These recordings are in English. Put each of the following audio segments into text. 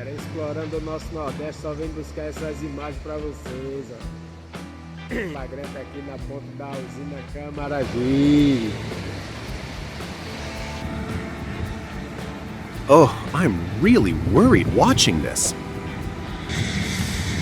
Era explorando o nosso Nordeste, só vem buscar essas imagens para vocês, ó. Flagrante aqui na ponta da usina Camaragibe. Oh, I'm really worried watching this.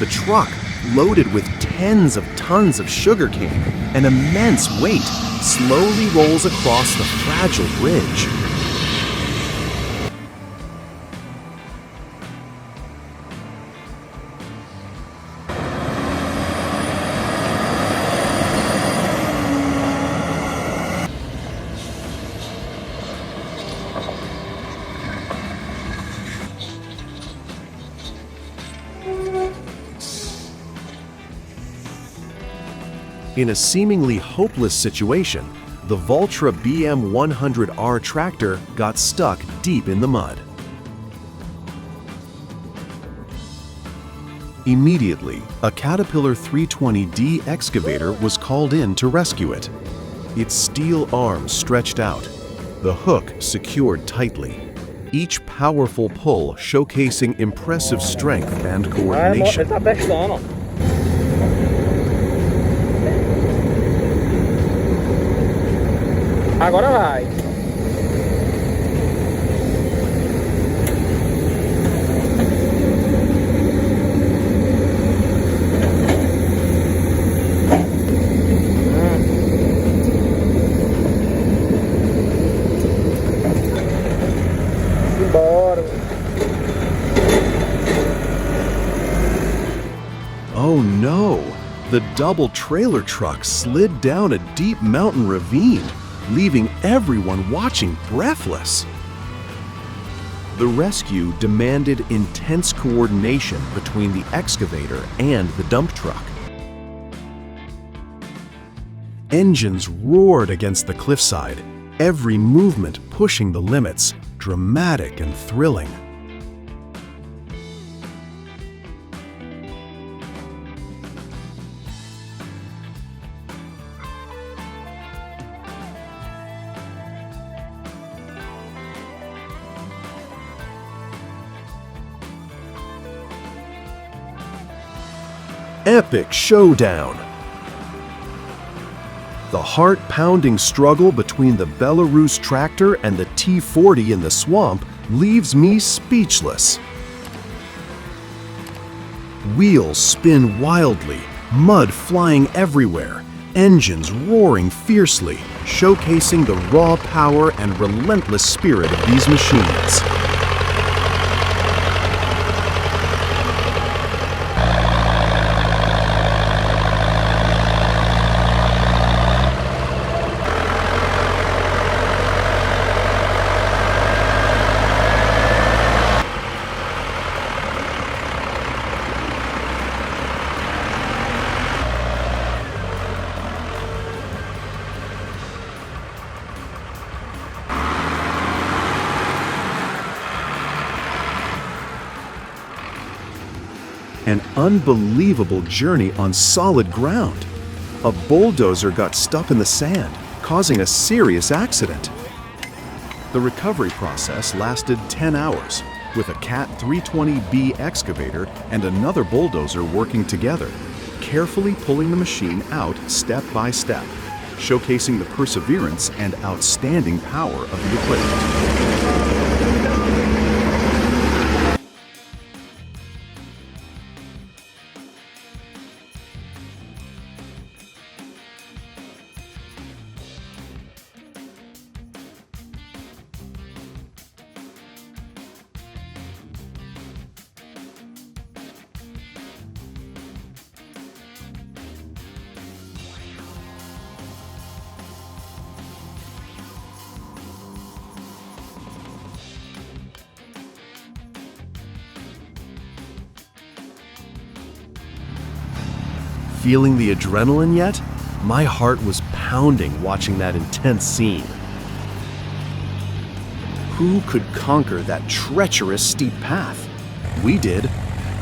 The truck, loaded with tens of tons of sugarcane, an immense weight, slowly rolls across the fragile bridge. In a seemingly hopeless situation, the Valtra BM100R tractor got stuck deep in the mud. Immediately, a Caterpillar 320D excavator was called in to rescue it. Its steel arms stretched out, the hook secured tightly, each powerful pull showcasing impressive strength and coordination. Agora vai. Embora. Oh no! The double trailer truck slid down a deep mountain ravine, leaving everyone watching breathless. The rescue demanded intense coordination between the excavator and the dump truck. Engines roared against the cliffside, every movement pushing the limits, dramatic and thrilling. Epic showdown! The heart-pounding struggle between the Belarus tractor and the T-40 in the swamp leaves me speechless. Wheels spin wildly, mud flying everywhere, engines roaring fiercely, showcasing the raw power and relentless spirit of these machines. An unbelievable journey on solid ground. A bulldozer got stuck in the sand, causing a serious accident. The recovery process lasted 10 hours, with a Cat 320B excavator and another bulldozer working together, carefully pulling the machine out step by step, showcasing the perseverance and outstanding power of the equipment. Feeling the adrenaline yet? My heart was pounding watching that intense scene. Who could conquer that treacherous steep path? We did.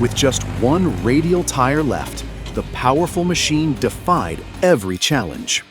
With just one radial tire left, the powerful machine defied every challenge.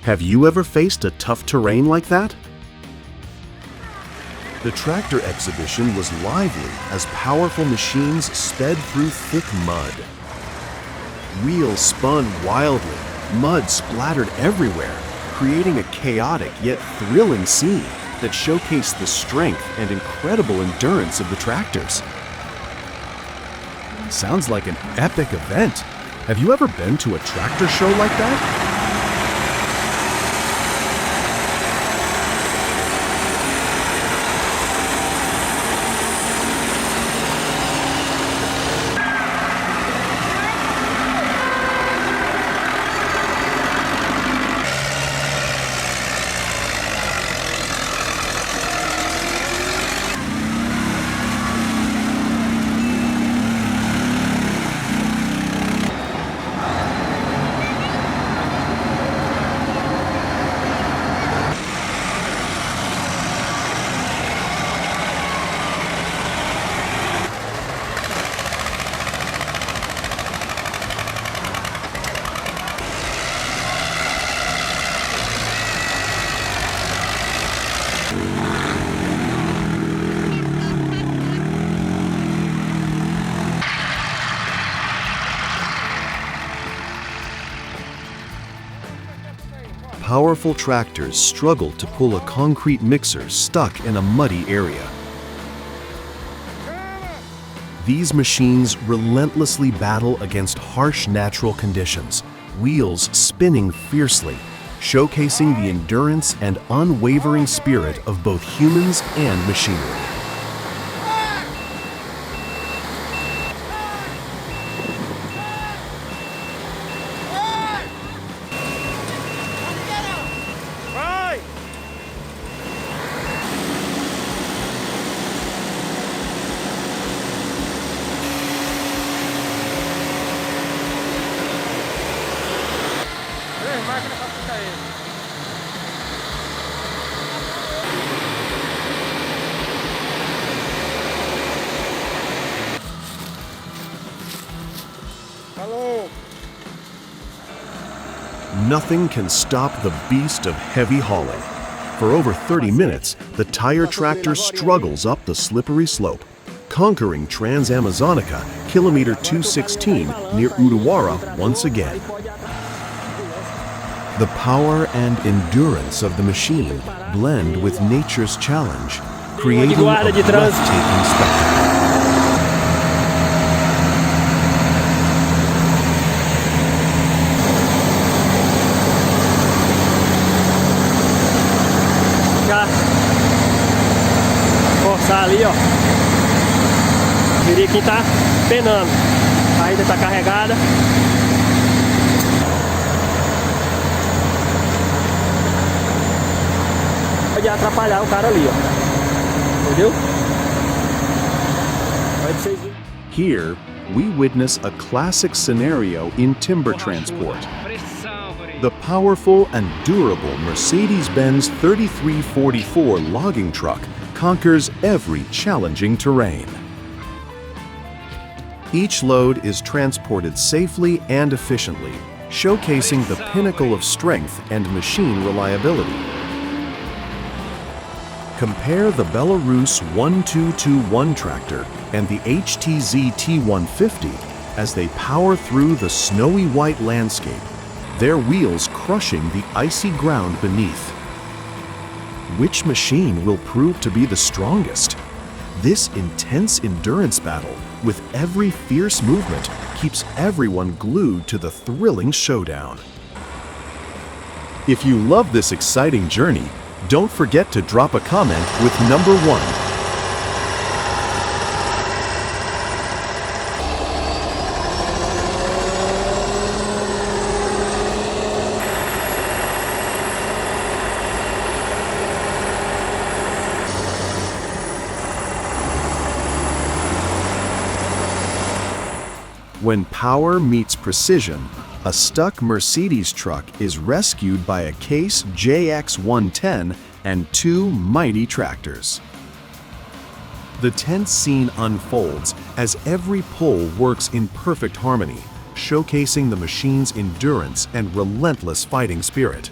Have you ever faced a tough terrain like that? The tractor exhibition was lively as powerful machines sped through thick mud. Wheels spun wildly, mud splattered everywhere, creating a chaotic yet thrilling scene that showcased the strength and incredible endurance of the tractors. Sounds like an epic event. Have you ever been to a tractor show like that? Powerful tractors struggled to pull a concrete mixer stuck in a muddy area. These machines relentlessly battle against harsh natural conditions, wheels spinning fiercely, showcasing the endurance and unwavering spirit of both humans and machinery. Nothing can stop the beast of heavy hauling. For over 30 minutes, the tire tractor struggles up the slippery slope, conquering Trans-Amazonica, kilometer 216 near Uruara once again. The power and endurance of the machine blend with nature's challenge, creating a breathtaking spectacle. Forçar ali, ó. Viria aqui tá penando. A ainda tá carregada. Pode atrapalhar o cara ali, ó. Entendeu? Pode ser. Here, we witness a classic scenario in timber transport. The powerful and durable Mercedes-Benz 3344 logging truck conquers every challenging terrain. Each load is transported safely and efficiently, showcasing the pinnacle of strength and machine reliability. Compare the Belarus 1221 tractor and the HTZ T150 as they power through the snowy white landscape, their wheels crushing the icy ground beneath. Which machine will prove to be the strongest? This intense endurance battle, with every fierce movement, keeps everyone glued to the thrilling showdown. If you love this exciting journey, don't forget to drop a comment with number 1. When power meets precision, a stuck Mercedes truck is rescued by a Case JX110 and 2 mighty tractors. The tense scene unfolds as every pull works in perfect harmony, showcasing the machine's endurance and relentless fighting spirit.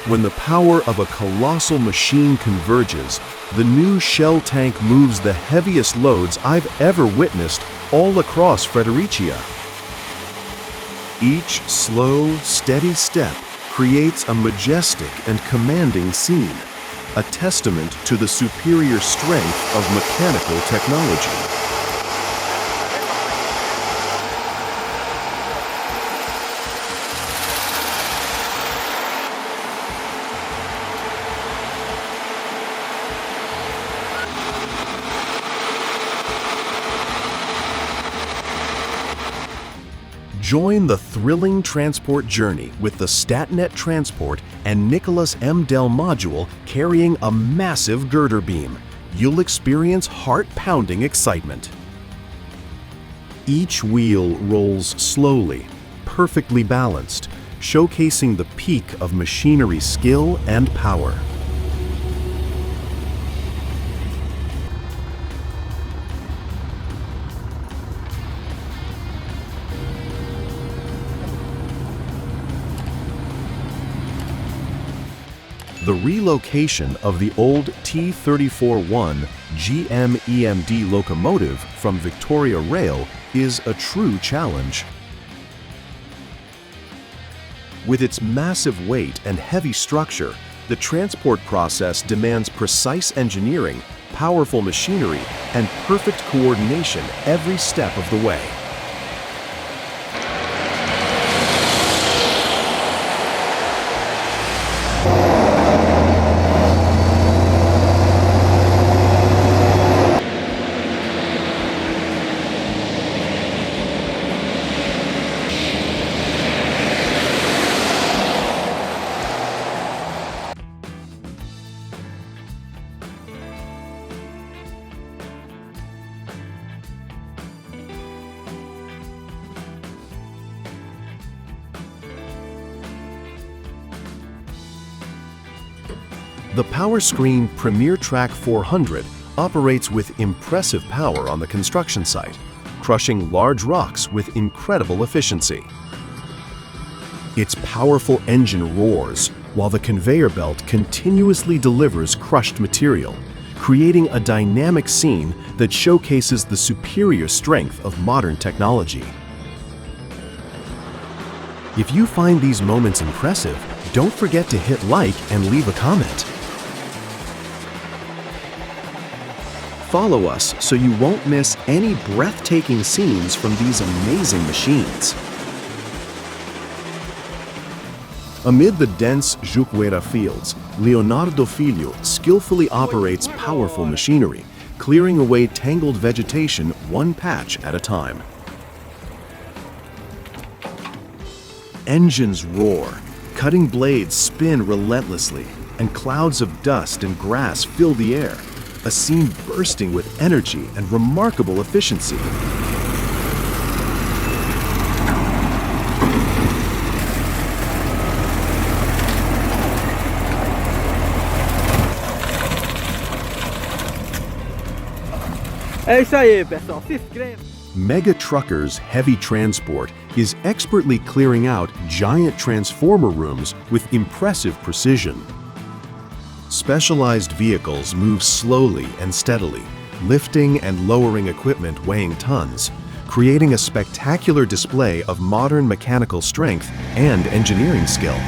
When the power of a colossal machine converges, the new Shell tank moves the heaviest loads I've ever witnessed all across Fredericia. Each slow, steady step creates a majestic and commanding scene, a testament to the superior strength of mechanical technology. Join the thrilling transport journey with the StatNet Transport and Nicholas M. Dell module carrying a massive girder beam. You'll experience heart-pounding excitement. Each wheel rolls slowly, perfectly balanced, showcasing the peak of machinery skill and power. The relocation of the old T-34-1 GM EMD locomotive from Victoria Rail is a true challenge. With its massive weight and heavy structure, the transport process demands precise engineering, powerful machinery, and perfect coordination every step of the way. The PowerScreen Premier Track 400 operates with impressive power on the construction site, crushing large rocks with incredible efficiency. Its powerful engine roars, while the conveyor belt continuously delivers crushed material, creating a dynamic scene that showcases the superior strength of modern technology. If you find these moments impressive, don't forget to hit like and leave a comment. Follow us so you won't miss any breathtaking scenes from these amazing machines. Amid the dense Juqueira fields, Leonardo Filho skillfully operates powerful machinery, clearing away tangled vegetation one patch at a time. Engines roar, cutting blades spin relentlessly, and clouds of dust and grass fill the air, a scene bursting with energy and remarkable efficiency. É isso aí, pessoal. Se inscreva. Mega Truckers Heavy Transport is expertly clearing out giant transformer rooms with impressive precision. Specialized vehicles move slowly and steadily, lifting and lowering equipment weighing tons, creating a spectacular display of modern mechanical strength and engineering skill.